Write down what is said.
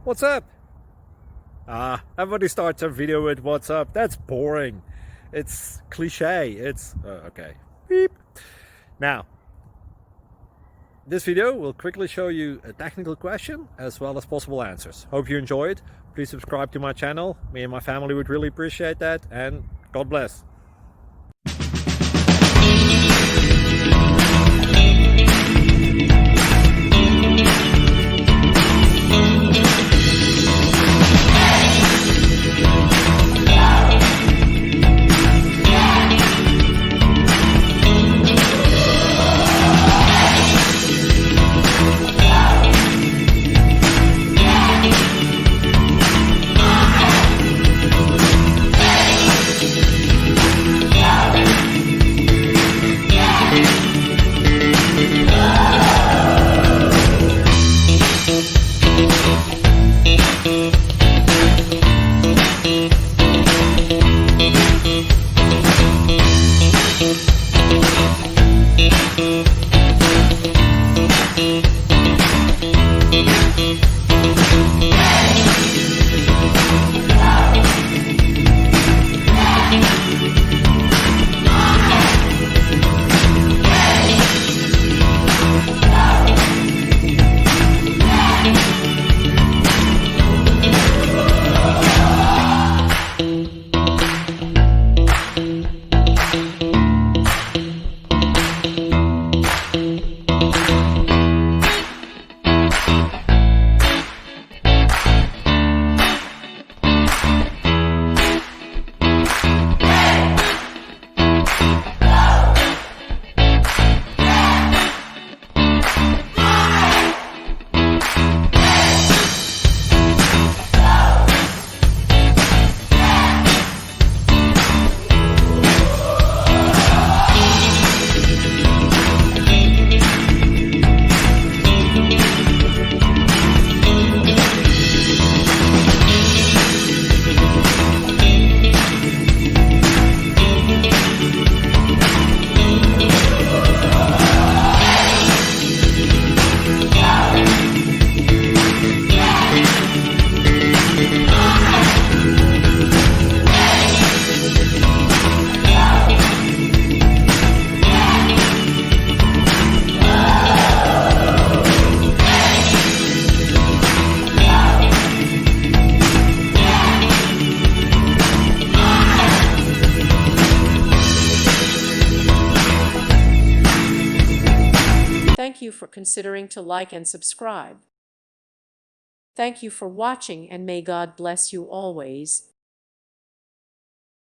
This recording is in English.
What's up? Everybody starts a video with what's up. That's boring. It's cliche. It's okay. Beep. Now, this video will quickly show you a technical question as well as possible answers. Hope you enjoy it. Please subscribe to my channel. Me and my family would really appreciate that, and God bless. Thank you for considering to like and subscribe. Thank you for watching, and may God bless you always.